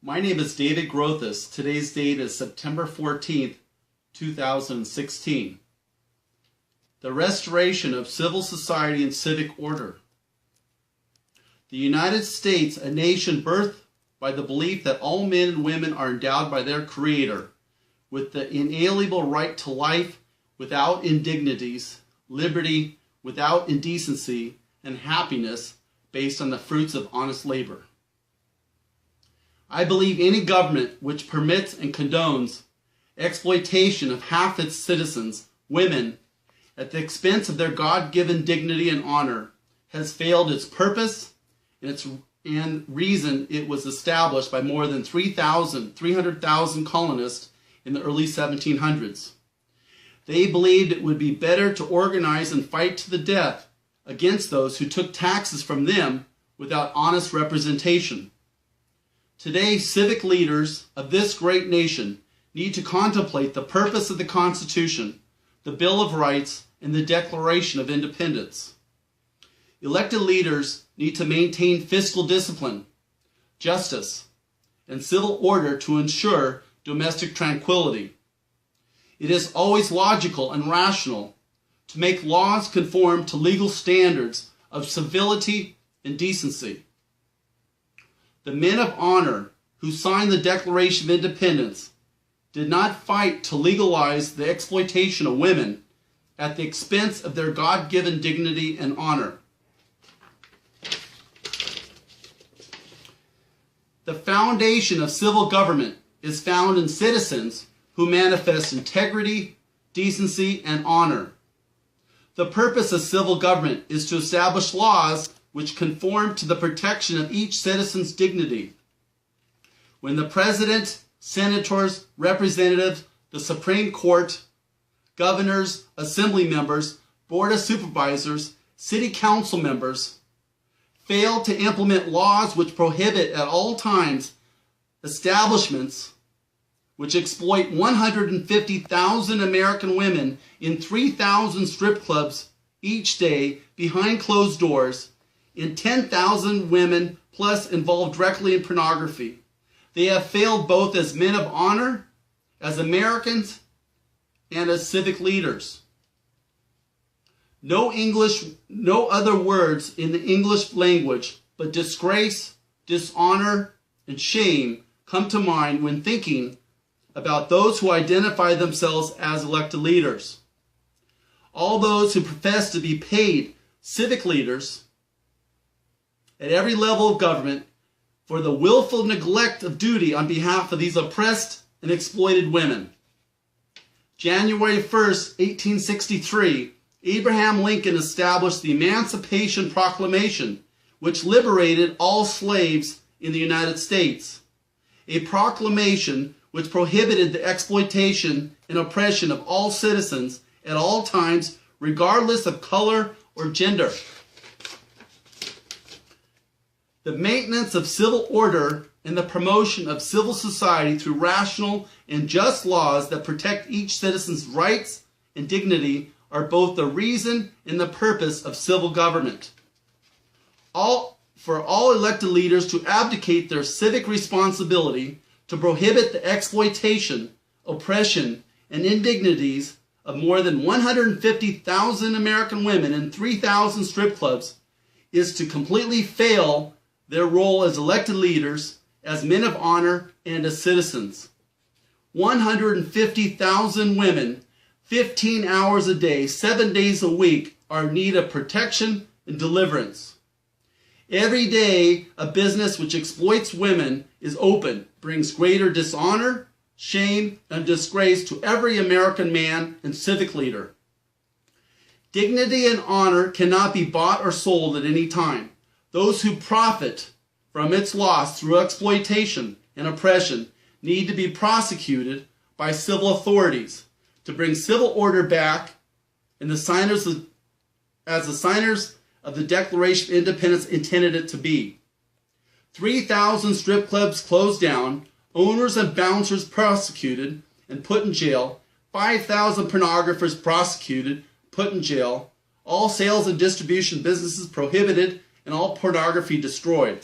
My name is David Grothus. Today's date is September 14th, 2016. The restoration of civil society and civic order. The United States, a nation birthed by the belief that all men and women are endowed by their Creator with the inalienable right to life without indignities, liberty without indecency, and happiness based on the fruits of honest labor. I believe any government which permits and condones exploitation of half its citizens, women, at the expense of their God-given dignity and honor, has failed its purpose and reason it was established by more than 300,000 colonists in the early 1700s. They believed it would be better to organize and fight to the death against those who took taxes from them without honest representation. Today, civic leaders of this great nation need to contemplate the purpose of the Constitution, the Bill of Rights, and the Declaration of Independence. Elected leaders need to maintain fiscal discipline, justice, and civil order to ensure domestic tranquility. It is always logical and rational to make laws conform to legal standards of civility and decency. The men of honor who signed the Declaration of Independence did not fight to legalize the exploitation of women at the expense of their God-given dignity and honor. The foundation of civil government is found in citizens who manifest integrity, decency, and honor. The purpose of civil government is to establish laws which conform to the protection of each citizen's dignity. When the president, senators, representatives, the Supreme Court, governors, assembly members, board of supervisors, city council members fail to implement laws which prohibit at all times establishments which exploit 150,000 American women in 3,000 strip clubs each day behind closed doors, and 10,000 women plus involved directly in pornography. They have failed both as men of honor, as Americans, and as civic leaders. No other words in the English language but disgrace, dishonor, and shame come to mind when thinking about those who identify themselves as elected leaders. All those who profess to be paid civic leaders at every level of government for the willful neglect of duty on behalf of these oppressed and exploited women. January 1st, 1863, Abraham Lincoln established the Emancipation Proclamation, which liberated all slaves in the United States. A proclamation which prohibited the exploitation and oppression of all citizens at all times, regardless of color or gender. The maintenance of civil order and the promotion of civil society through rational and just laws that protect each citizen's rights and dignity are both the reason and the purpose of civil government. For all elected leaders to abdicate their civic responsibility to prohibit the exploitation, oppression, and indignities of more than 150,000 American women in 3,000 strip clubs is to completely fail their role as elected leaders, as men of honor, and as citizens. 150,000 women, 15 hours a day, 7 days a week, are in need of protection and deliverance. Every day, a business which exploits women is open, brings greater dishonor, shame, and disgrace to every American man and civic leader. Dignity and honor cannot be bought or sold at any time. Those who profit from its loss through exploitation and oppression need to be prosecuted by civil authorities to bring civil order back, and as the signers of the Declaration of Independence intended it to be. 3,000 strip clubs closed down, owners and bouncers prosecuted and put in jail, 5,000 pornographers prosecuted, put in jail, all sales and distribution businesses prohibited, and all pornography destroyed.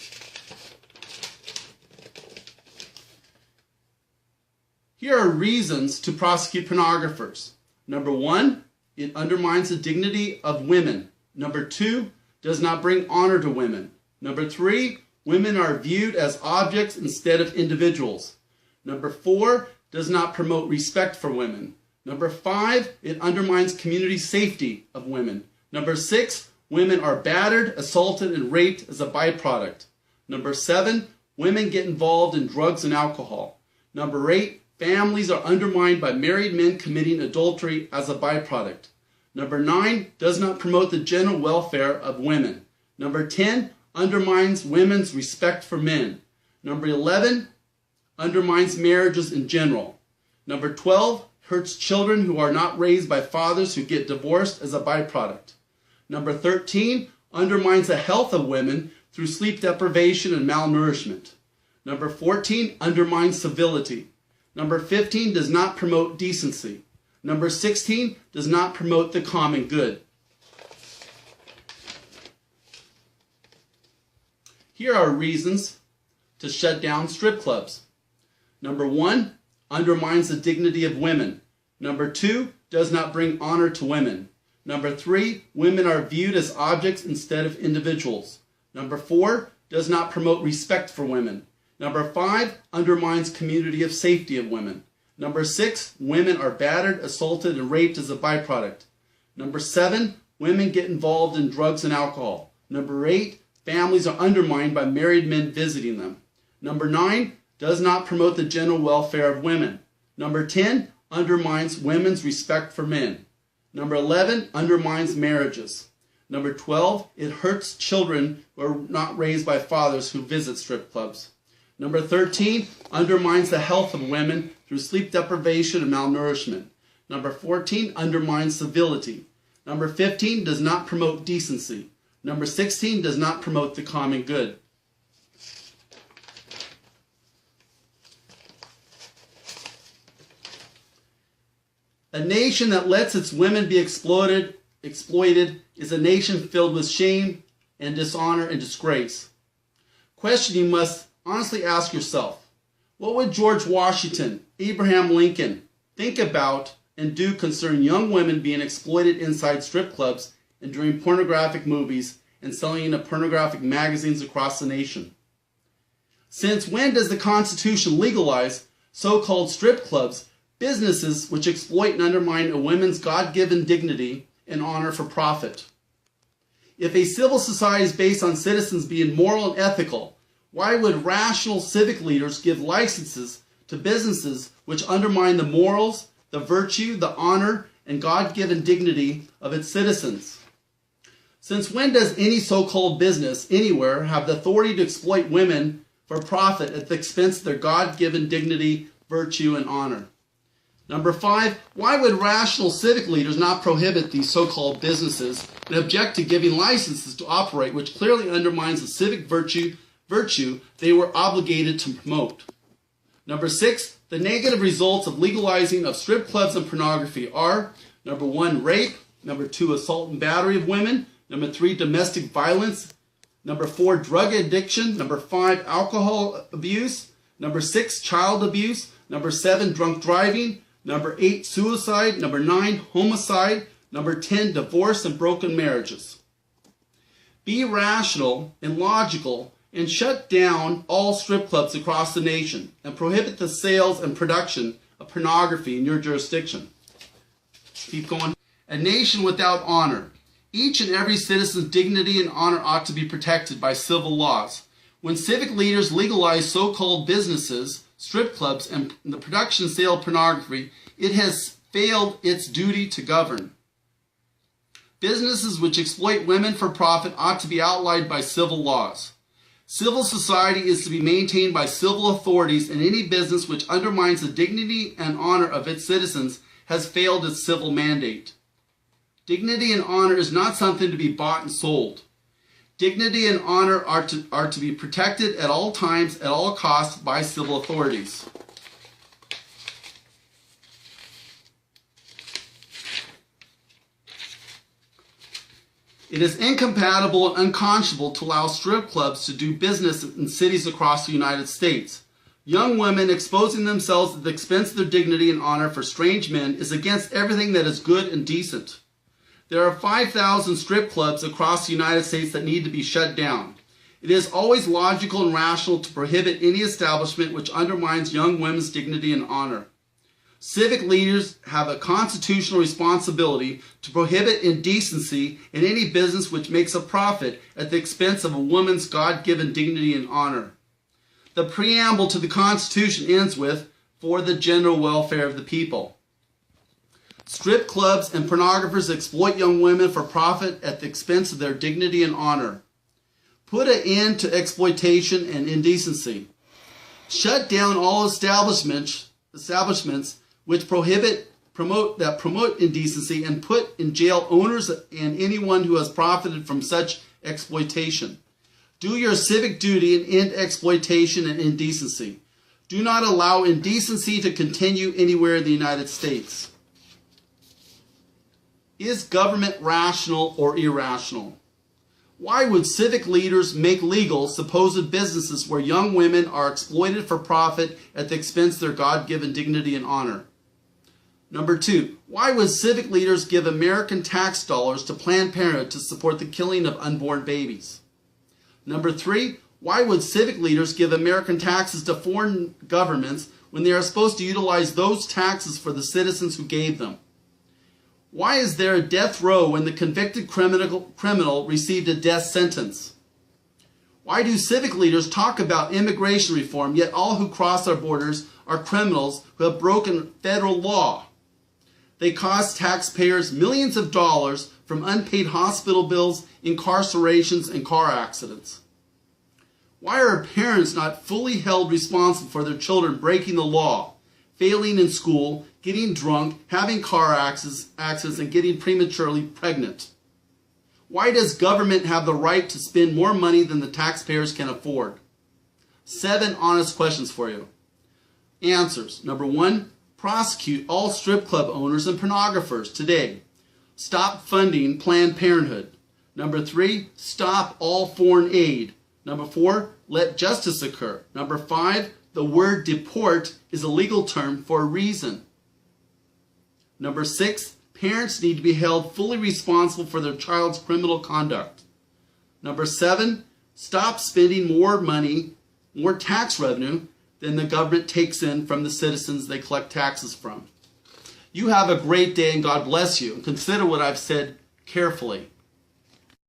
Here are reasons to prosecute pornographers. Number 1, it undermines the dignity of women. Number 2, does not bring honor to women. Number 3, women are viewed as objects instead of individuals. Number 4, does not promote respect for women. Number 5, it undermines community safety of women. Number 6, women are battered, assaulted, and raped as a byproduct. Number 7, women get involved in drugs and alcohol. Number 8, families are undermined by married men committing adultery as a byproduct. Number 9, does not promote the general welfare of women. Number 10, undermines women's respect for men. Number 11, undermines marriages in general. Number 12, hurts children who are not raised by fathers who get divorced as a byproduct. Number 13, undermines the health of women through sleep deprivation and malnourishment. Number 14, undermines civility. Number 15, does not promote decency. Number 16, does not promote the common good. Here are reasons to shut down strip clubs. Number 1, undermines the dignity of women. Number 2, does not bring honor to women. Number 3, women are viewed as objects instead of individuals. Number 4, does not promote respect for women. Number 5, undermines community of safety of women. Number 6, women are battered, assaulted, and raped as a byproduct. Number 7, women get involved in drugs and alcohol. Number 8, families are undermined by married men visiting them. Number 9, does not promote the general welfare of women. Number 10, undermines women's respect for men. Number 11, undermines marriages. Number 12, it hurts children who are not raised by fathers who visit strip clubs. Number 13, undermines the health of women through sleep deprivation and malnourishment. Number 14, undermines civility. Number 15, does not promote decency. Number 16, does not promote the common good. A nation that lets its women be exploited is a nation filled with shame and dishonor and disgrace. Question you must honestly ask yourself: what would George Washington, Abraham Lincoln think about and do concerning young women being exploited inside strip clubs and during pornographic movies and selling into pornographic magazines across the nation? Since when does the Constitution legalize so-called strip clubs, businesses which exploit and undermine a woman's God-given dignity and honor for profit? If a civil society is based on citizens being moral and ethical, why would rational civic leaders give licenses to businesses which undermine the morals, the virtue, the honor, and God-given dignity of its citizens? Since when does any so-called business anywhere have the authority to exploit women for profit at the expense of their God-given dignity, virtue, and honor? Number 5, why would rational civic leaders not prohibit these so-called businesses and object to giving licenses to operate, which clearly undermines the civic virtue they were obligated to promote? Number 6, the negative results of legalizing of strip clubs and pornography are: number 1, rape; number 2, assault and battery of women; number 3, domestic violence; number 4, drug addiction; number 5, alcohol abuse; number 6, child abuse; number 7, drunk driving; number 8, suicide; number 9, homicide; number 10, divorce and broken marriages. Be rational and logical and shut down all strip clubs across the nation and prohibit the sales and production of pornography in your jurisdiction. Keep going. A nation without honor. Each and every citizen's dignity and honor ought to be protected by civil laws. When civic leaders legalize so-called businesses, strip clubs, and the production and sale of pornography, it has failed its duty to govern. Businesses which exploit women for profit ought to be outlawed by civil laws. Civil society is to be maintained by civil authorities, and any business which undermines the dignity and honor of its citizens has failed its civil mandate. Dignity and honor is not something to be bought and sold. Dignity and honor are to be protected at all times, at all costs, by civil authorities. It is incompatible and unconscionable to allow strip clubs to do business in cities across the United States. Young women exposing themselves at the expense of their dignity and honor for strange men is against everything that is good and decent. There are 5,000 strip clubs across the United States that need to be shut down. It is always logical and rational to prohibit any establishment which undermines young women's dignity and honor. Civic leaders have a constitutional responsibility to prohibit indecency in any business which makes a profit at the expense of a woman's God-given dignity and honor. The preamble to the Constitution ends with, "for the general welfare of the people." Strip clubs and pornographers exploit young women for profit at the expense of their dignity and honor. Put an end to exploitation and indecency. Shut down all establishments which promote indecency, and put in jail owners and anyone who has profited from such exploitation. Do your civic duty and end exploitation and indecency. Do not allow indecency to continue anywhere in the United States. Is government rational or irrational? Why would civic leaders make legal supposed businesses where young women are exploited for profit at the expense of their God-given dignity and honor? Number 2, why would civic leaders give American tax dollars to Planned Parenthood to support the killing of unborn babies? Number 3, why would civic leaders give American taxes to foreign governments when they are supposed to utilize those taxes for the citizens who gave them? Why is there a death row when the convicted criminal received a death sentence? Why do civic leaders talk about immigration reform, yet all who cross our borders are criminals who have broken federal law? They cost taxpayers millions of dollars from unpaid hospital bills, incarcerations, and car accidents. Why are parents not fully held responsible for their children breaking the law, failing in school, getting drunk, having car accidents, and getting prematurely pregnant? Why does government have the right to spend more money than the taxpayers can afford? 7 honest questions for you. Answers. Number 1, prosecute all strip club owners and pornographers today. Stop funding Planned Parenthood. Number 3, stop all foreign aid. Number 4, let justice occur. Number 5, the word deport is a legal term for a reason. Number 6, parents need to be held fully responsible for their child's criminal conduct. Number 7, stop spending more money, more tax revenue than the government takes in from the citizens they collect taxes from. You have a great day and God bless you. And consider what I've said carefully.